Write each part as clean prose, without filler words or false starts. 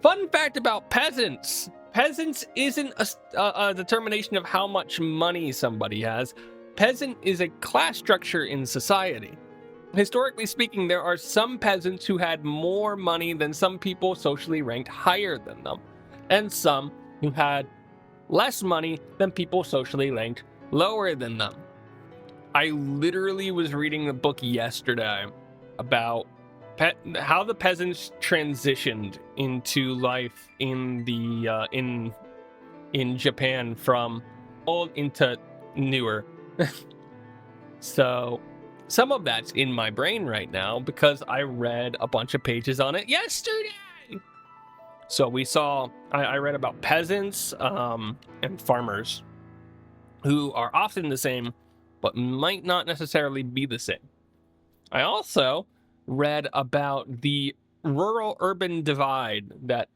Fun fact about peasants. Peasants isn't a determination of how much money somebody has. Peasant is a class structure in society. Historically speaking, there are some peasants who had more money than some people socially ranked higher than them, and some who had less money than people socially ranked lower than them. I literally was reading a book yesterday about how the peasants transitioned into life in the in Japan from old into newer. So some of that's in my brain right now because I read a bunch of pages on it yesterday. So I read about peasants and farmers who are often the same, but might not necessarily be the same. I also read about the rural-urban divide that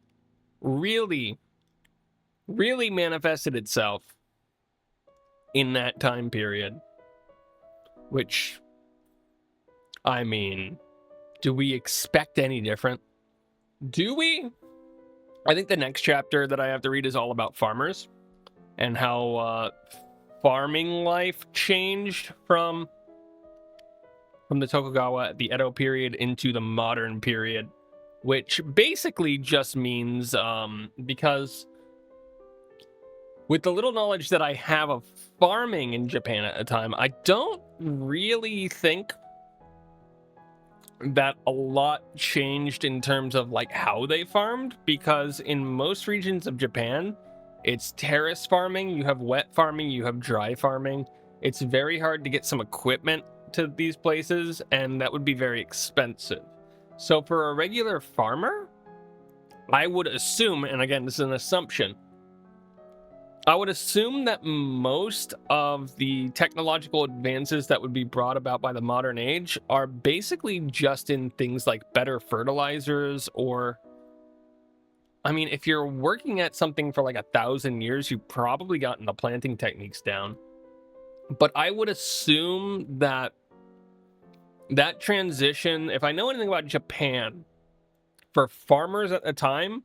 really manifested itself in that time period. Which, I mean, do we expect any different? Do we? I think the next chapter that I have to read is all about farmers and how farming life changed from the Tokugawa, the Edo period, into the modern period, which basically just means because with the little knowledge that I have of farming in Japan at the time, I don't really think that a lot changed in terms of like how they farmed, because in most regions of Japan, it's terrace farming, you have wet farming, you have dry farming. It's very hard to get some equipment to these places, and that would be very expensive. So for a regular farmer, I would assume, and again, this is an assumption, I would assume that most of the technological advances that would be brought about by the modern age are basically just in things like better fertilizers, or, I mean, if you're working at something for like 1,000 years, you've probably gotten the planting techniques down. But I would assume that that transition, if I know anything about Japan, for farmers at the time,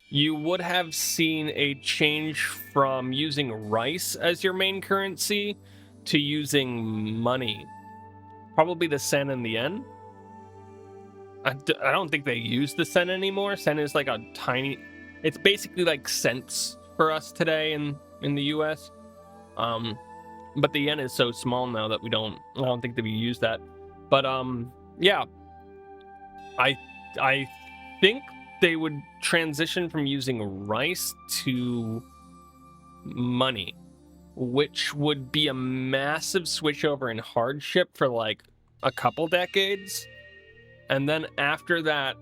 you would have seen a change from using rice as your main currency to using money. Probably the sen and the yen. I don't think they use the sen anymore. Sen is like a tiny... It's basically like cents for us today in the US. But the yen is so small now that I don't think that we use that. But yeah. I think they would transition from using rice to money, which would be a massive switchover in hardship for like a couple decades. And then after that,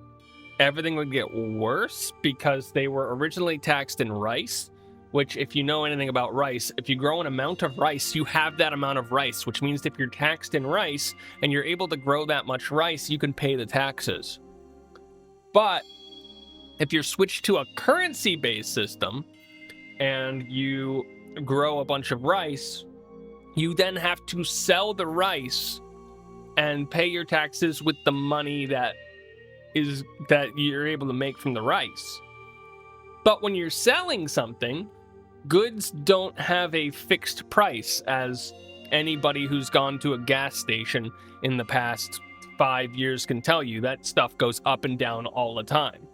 everything would get worse because they were originally taxed in rice, which, if you know anything about rice, if you grow an amount of rice, you have that amount of rice, which means if you're taxed in rice and you're able to grow that much rice, you can pay the taxes. But if you're switched to a currency-based system and you grow a bunch of rice, you then have to sell the rice and pay your taxes with the money that you're able to make from the rice. But when you're selling something, goods don't have a fixed price, as anybody who's gone to a gas station in the past 5 years can tell you. That stuff goes up and down all the time.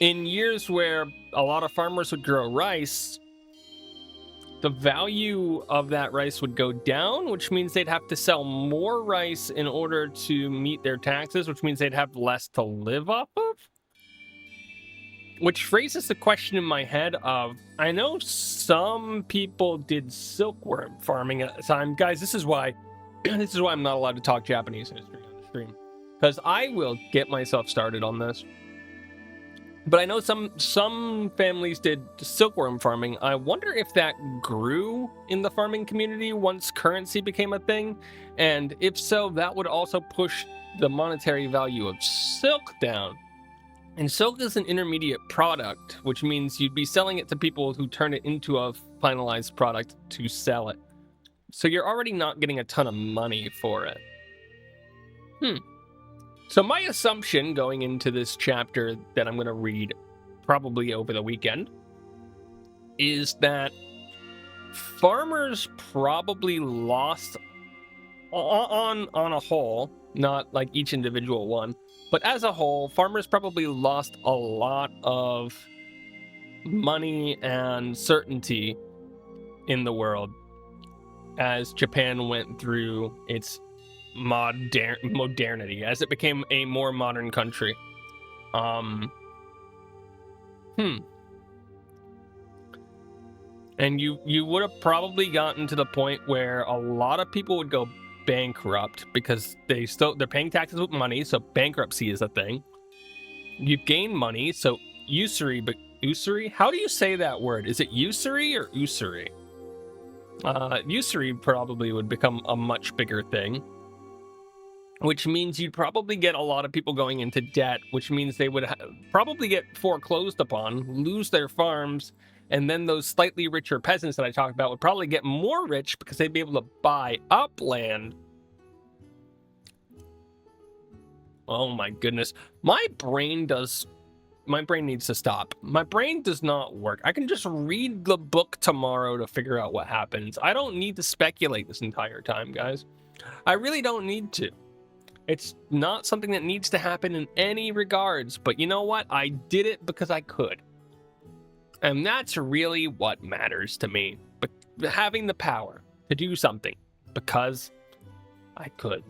In years where a lot of farmers would grow rice, the value of that rice would go down, which means they'd have to sell more rice in order to meet their taxes, which means they'd have less to live off of. Which raises the question in my head of, I know some people did silkworm farming at the time. Guys, this is why I'm not allowed to talk Japanese history on the stream, because I will get myself started on this. But I know some families did silkworm farming. I wonder if that grew in the farming community once currency became a thing. And if so, that would also push the monetary value of silk down. And silk is an intermediate product, which means you'd be selling it to people who turn it into a finalized product to sell it. So you're already not getting a ton of money for it. So my assumption going into this chapter that I'm going to read probably over the weekend, is that farmers probably lost on a whole, not like each individual one, but as a whole, farmers probably lost a lot of money and certainty in the world as Japan went through its modernity, as it became a more modern country. And you would have probably gotten to the point where a lot of people would go bankrupt because they're paying taxes with money, so bankruptcy is a thing. You gain money, so usury, but usury? How do you say that word? Is it usury or usury? Usury probably would become a much bigger thing, which means you'd probably get a lot of people going into debt, which means they would probably get foreclosed upon, lose their farms, and then those slightly richer peasants that I talked about would probably get more rich because they'd be able to buy up land. Oh my goodness. My brain needs to stop. My brain does not work. I can just read the book tomorrow to figure out what happens. I don't need to speculate this entire time, guys. I really don't need to. It's not something that needs to happen in any regards, but you know what? I did it because I could. And that's really what matters to me. But having the power to do something because I could.